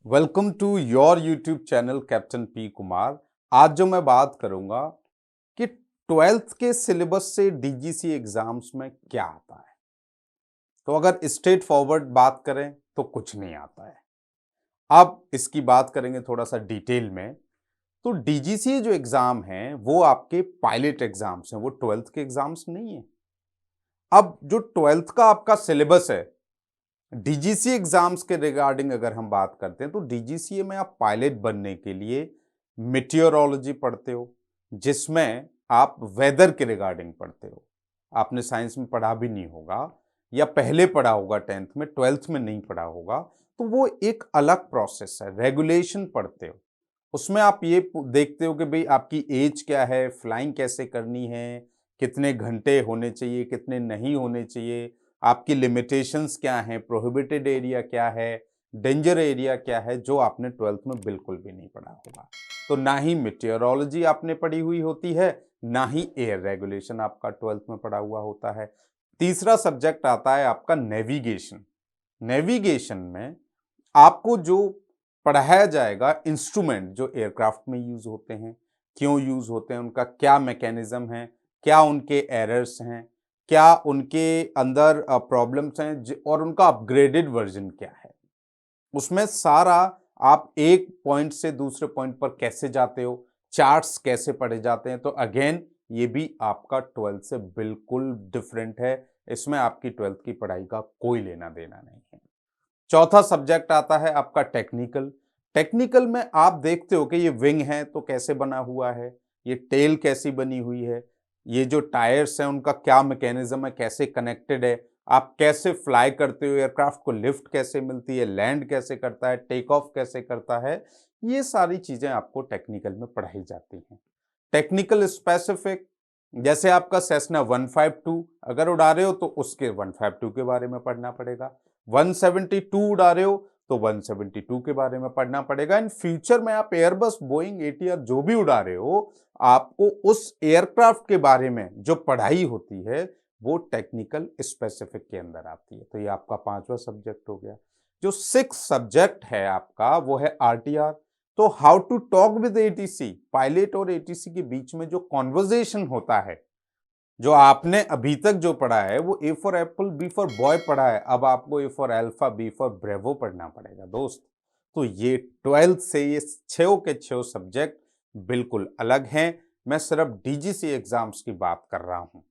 Welcome to your YouTube channel captain P Kumar. आज जो मैं बात करूंगा कि ट्वेल्थ के सिलेबस से डीजीसी एग्जाम्स में क्या आता है। तो अगर स्ट्रेट फॉरवर्ड बात करें तो कुछ नहीं आता है। अब इसकी बात करेंगे थोड़ा सा डिटेल में। तो डीजीसी जो एग्जाम हैं वो आपके पायलट एग्जाम्स हैं, वो ट्वेल्थ के एग्जाम्स नहीं है। अब जो ट्वेल्थ का आपका सिलेबस है डीजीसी एग्जाम्स के रिगार्डिंग अगर हम बात करते हैं तो डीजीसीए में आप पायलट बनने के लिए मेटियोरोलॉजी पढ़ते हो, जिसमें आप वेदर के रिगार्डिंग पढ़ते हो। आपने साइंस में पढ़ा भी नहीं होगा या पहले पढ़ा होगा, टेंथ में, ट्वेल्थ में नहीं पढ़ा होगा। तो वो एक अलग प्रोसेस है, रेगुलेशन पढ़ते हो। उसमें आप ये देखते हो कि भाई आपकी एज क्या है, फ्लाइंग कैसे करनी है, कितने घंटे होने चाहिए, कितने नहीं होने चाहिए, आपकी लिमिटेशंस क्या हैं, प्रोहिबिटेड एरिया क्या है, डेंजर एरिया क्या है, जो आपने ट्वेल्थ में बिल्कुल भी नहीं पढ़ा होगा। तो ना ही मेटेरोलॉजी आपने पढ़ी हुई होती है, ना ही एयर रेगुलेशन आपका ट्वेल्थ में पढ़ा हुआ होता है। तीसरा सब्जेक्ट आता है आपका नेविगेशन। नेविगेशन में आपको जो पढ़ाया जाएगा इंस्ट्रूमेंट जो एयरक्राफ्ट में यूज होते हैं, क्यों यूज होते हैं, उनका क्या मैकेनिज्म है, क्या उनके एरर्स हैं, क्या उनके अंदर प्रॉब्लम्स हैं और उनका अपग्रेडेड वर्जन क्या है। उसमें सारा आप एक पॉइंट से दूसरे पॉइंट पर कैसे जाते हो, चार्ट्स कैसे पढ़े जाते हैं। तो अगेन ये भी आपका ट्वेल्थ से बिल्कुल डिफरेंट है। इसमें आपकी ट्वेल्थ की पढ़ाई का कोई लेना देना नहीं है। चौथा सब्जेक्ट आता है आपका टेक्निकल। टेक्निकल में आप देखते हो कि ये विंग है तो कैसे बना हुआ है, ये टेल कैसी बनी हुई है, ये जो टायर्स हैं उनका क्या मैकेनिज्म है, कैसे कनेक्टेड है, आप कैसे फ्लाई करते हो, एयरक्राफ्ट को लिफ्ट कैसे मिलती है, लैंड कैसे करता है, टेक ऑफ कैसे करता है। ये सारी चीजें आपको टेक्निकल में पढ़ाई जाती हैं। टेक्निकल स्पेसिफिक, जैसे आपका सेस्ना 152 अगर उड़ा रहे हो तो उसके 152 के बारे में पढ़ना पड़ेगा। 172 उड़ा रहे हो तो 172 के बारे में पढ़ना पड़ेगा। इन फ्यूचर में आप एयरबस, बोइंग, एटीआर जो भी उड़ा रहे हो, आपको उस एयरक्राफ्ट के बारे में जो पढ़ाई होती है वो टेक्निकल स्पेसिफिक के अंदर आती है। तो ये आपका पांचवा सब्जेक्ट हो गया। जो सिक्स सब्जेक्ट है आपका वो है आरटीआर। तो how to talk with ATC, pilot और एटीसी के बीच में जो कॉन्वर्जेशन होता है, जो आपने अभी तक जो पढ़ा है वो A for apple, B for boy पढ़ा है, अब आपको A for alpha, B for bravo पढ़ना पड़ेगा दोस्त। तो ये ट्वेल्थ से ये छो के छो सब्जेक्ट बिल्कुल अलग हैं। मैं सिर्फ डीजीसी एग्जाम्स की बात कर रहा हूं,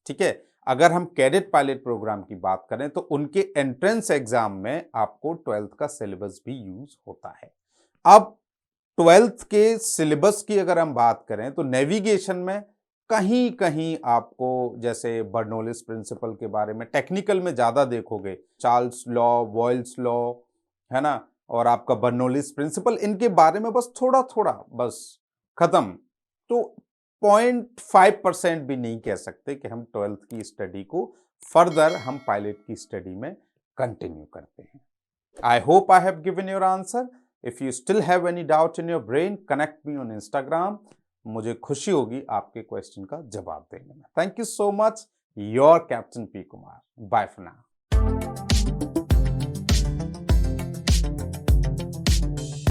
ठीक है। अगर हम कैडेट पायलट प्रोग्राम की बात करें तो उनके एंट्रेंस एग्जाम में आपको ट्वेल्थ का सिलेबस भी यूज होता है। अब ट्वेल्थ के सिलेबस की अगर हम बात करें तो नेविगेशन में कहीं कहीं आपको जैसे बर्नौलिस प्रिंसिपल के बारे में टेक्निकल में ज्यादा देखोगे, चार्ल्स लॉ, बॉयल्स लॉ, है ना, और आपका बर्नौलिस प्रिंसिपल, इनके बारे में बस थोड़ा थोड़ा, बस खत्म। तो 0.5% भी नहीं कह सकते कि हम ट्वेल्थ की स्टडी को फर्दर हम पायलट की स्टडी में कंटिन्यू करते हैं। I hope I have given your answer. If you still have any doubt in your brain, connect me on Instagram. मुझे खुशी होगी आपके क्वेश्चन का जवाब देने में। Thank you so much. Your captain P Kumar. Bye for now.